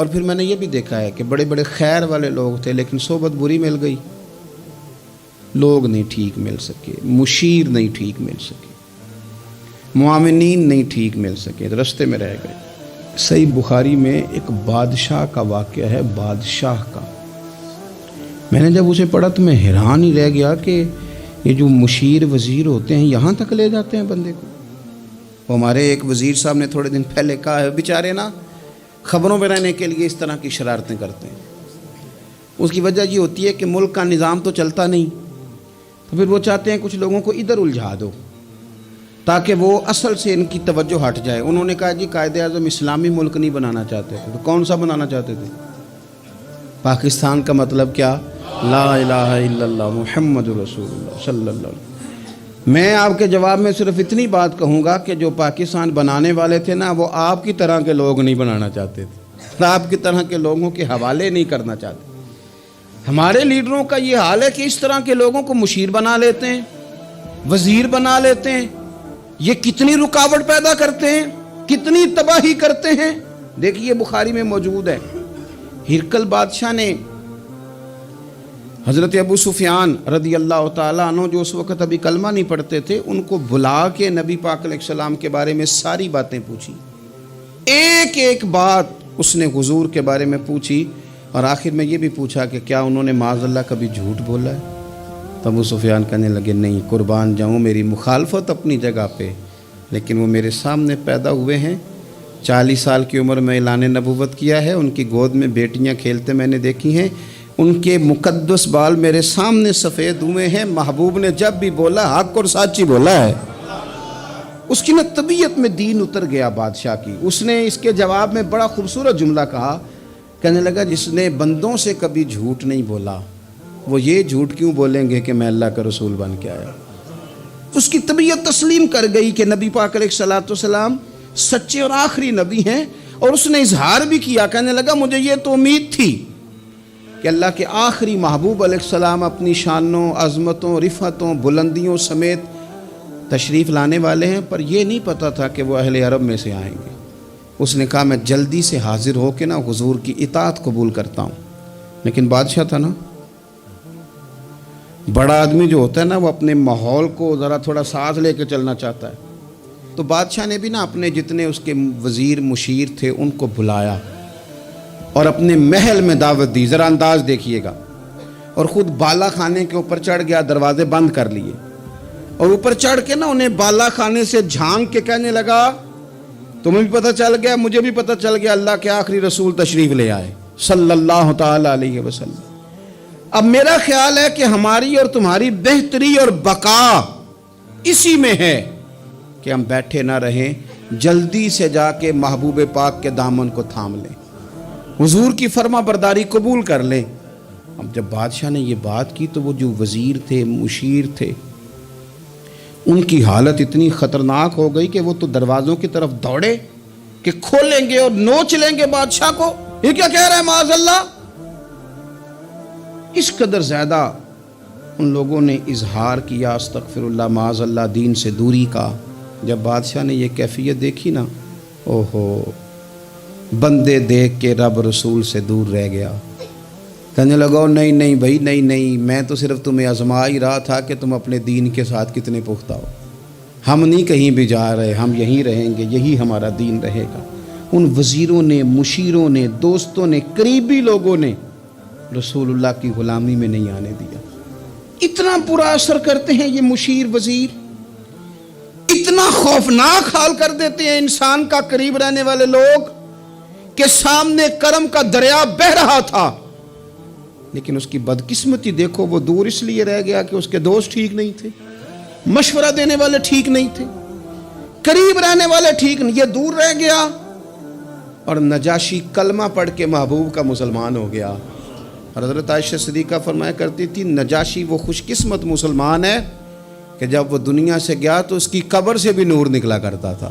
اور پھر میں نے یہ بھی دیکھا ہے کہ بڑے بڑے خیر والے لوگ تھے لیکن صحبت بری مل گئی، لوگ نہیں ٹھیک مل سکے، مشیر نہیں ٹھیک مل سکے، معاونین نہیں ٹھیک مل سکے، رستے میں رہ گئے۔ صحیح بخاری میں ایک بادشاہ کا واقعہ ہے، بادشاہ کا۔ میں نے جب اسے پڑھا تو میں حیران ہی رہ گیا کہ یہ جو مشیر وزیر ہوتے ہیں یہاں تک لے جاتے ہیں بندے کو۔ وہ ہمارے ایک وزیر صاحب نے تھوڑے دن پہلے کہا ہے، بیچارے نا خبروں میں رہنے کے لیے اس طرح کی شرارتیں کرتے ہیں۔ اس کی وجہ یہ ہوتی ہے کہ ملک کا نظام تو چلتا نہیں، تو پھر وہ چاہتے ہیں کچھ لوگوں کو ادھر الجھا دو تاکہ وہ اصل سے ان کی توجہ ہٹ جائے۔ انہوں نے کہا جی قائد اعظم اسلامی ملک نہیں بنانا چاہتے تھے، تو کون سا بنانا چاہتے تھے؟ پاکستان کا مطلب کیا؟ لا الہ الا اللہ محمد رسول اللہ صلی اللہ علیہ وسلم۔ میں آپ کے جواب میں صرف اتنی بات کہوں گا کہ جو پاکستان بنانے والے تھے نا، وہ آپ کی طرح کے لوگ نہیں بنانا چاہتے تھے، آپ کی طرح کے لوگوں کے حوالے نہیں کرنا چاہتے۔ ہمارے لیڈروں کا یہ حال ہے کہ اس طرح کے لوگوں کو مشیر بنا لیتے ہیں، وزیر بنا لیتے ہیں۔ یہ کتنی رکاوٹ پیدا کرتے ہیں، کتنی تباہی کرتے ہیں۔ دیکھیے بخاری میں موجود ہے، ہرقل بادشاہ نے حضرت ابو سفیان رضی اللہ تعالیٰ عنہ، جو اس وقت ابھی کلمہ نہیں پڑھتے تھے، ان کو بلا کے نبی پاک علیہ السلام کے بارے میں ساری باتیں پوچھی۔ ایک ایک بات اس نے حضور کے بارے میں پوچھی، اور آخر میں یہ بھی پوچھا کہ کیا انہوں نے معاذ اللہ کبھی جھوٹ بولا ہے؟ تو ابو سفیان کہنے لگے نہیں، قربان جاؤں، میری مخالفت اپنی جگہ پہ، لیکن وہ میرے سامنے پیدا ہوئے ہیں، 40 سال کی عمر میں اعلان نبوت کیا ہے، ان کی گود میں بیٹیاں کھیلتے میں نے دیکھی ہیں، ان کے مقدس بال میرے سامنے سفید ہوئے ہیں۔ محبوب نے جب بھی بولا حق اور سچی بولا ہے۔ اس کی نا طبیعت میں دین اتر گیا بادشاہ کی۔ اس نے اس کے جواب میں بڑا خوبصورت جملہ کہا، کہنے لگا جس نے بندوں سے کبھی جھوٹ نہیں بولا، وہ یہ جھوٹ کیوں بولیں گے کہ میں اللہ کا رسول بن کے آیا۔ اس کی طبیعت تسلیم کر گئی کہ نبی پاک علیہ الصلوۃ والسلام سچے اور آخری نبی ہیں، اور اس نے اظہار بھی کیا، کہنے لگا مجھے یہ تو امید تھی کہ اللہ کے آخری محبوب علیہ السلام اپنی شانوں، عظمتوں، رفعتوں، بلندیوں سمیت تشریف لانے والے ہیں، پر یہ نہیں پتہ تھا کہ وہ اہل عرب میں سے آئیں گے۔ اس نے کہا میں جلدی سے حاضر ہو کے نا حضور کی اطاعت قبول کرتا ہوں۔ لیکن بادشاہ تھا نا، بڑا آدمی جو ہوتا ہے نا، وہ اپنے ماحول کو ذرا تھوڑا ساتھ لے کے چلنا چاہتا ہے۔ تو بادشاہ نے بھی نا اپنے جتنے اس کے وزیر مشیر تھے ان کو بلایا اور اپنے محل میں دعوت دی۔ ذرا انداز دیکھیے گا، اور خود بالا خانے کے اوپر چڑھ گیا، دروازے بند کر لیے، اور اوپر چڑھ کے نا انہیں بالا خانے سے جھانک کے کہنے لگا تمہیں بھی پتہ چل گیا، مجھے بھی پتہ چل گیا، اللہ کے آخری رسول تشریف لے آئے صلی اللہ تعالی علیہ وسلم۔ اب میرا خیال ہے کہ ہماری اور تمہاری بہتری اور بقا اسی میں ہے کہ ہم بیٹھے نہ رہیں، جلدی سے جا کے محبوب پاک کے دامن کو تھام لیں، حضور کی فرما برداری قبول کر لیں۔ اب جب بادشاہ نے یہ بات کی تو وہ جو وزیر تھے، مشیر تھے، ان کی حالت اتنی خطرناک ہو گئی کہ وہ تو دروازوں کی طرف دوڑے کہ کھولیں گے اور نوچ لیں گے بادشاہ کو، یہ کیا کہہ رہا ہے معاذ اللہ۔ اس قدر زیادہ ان لوگوں نے اظہار کیا استغفر اللہ معاذ اللہ دین سے دوری کا۔ جب بادشاہ نے یہ کیفیت دیکھی نا، اوہو، بندے دیکھ کے رب رسول سے دور رہ گیا۔ کہنے لگا نہیں نہیں بھائی، نہیں، میں تو صرف تمہیں آزما ہی رہا تھا کہ تم اپنے دین کے ساتھ کتنے پختہ ہو۔ ہم نہیں کہیں بھی جا رہے، ہم یہیں رہیں گے، یہی ہمارا دین رہے گا۔ ان وزیروں نے، مشیروں نے، دوستوں نے، قریبی لوگوں نے رسول اللہ کی غلامی میں نہیں آنے دیا۔ اتنا برا اثر کرتے ہیں یہ مشیر وزیر، اتنا خوفناک حال کر دیتے ہیں انسان کا قریب رہنے والے لوگ کہ سامنے کرم کا دریا بہہ رہا تھا، لیکن اس کی بدقسمتی دیکھو، وہ دور اس لیے رہ گیا کہ اس کے دوست ٹھیک نہیں تھے، مشورہ دینے والے ٹھیک نہیں تھے، قریب رہنے والے ٹھیک نہیں، یہ دور رہ گیا۔ اور نجاشی کلمہ پڑھ کے محبوب کا مسلمان ہو گیا۔ اور حضرت عائشہ صدیقہ فرمایا کرتی تھی نجاشی وہ خوش قسمت مسلمان ہے کہ جب وہ دنیا سے گیا تو اس کی قبر سے بھی نور نکلا کرتا تھا۔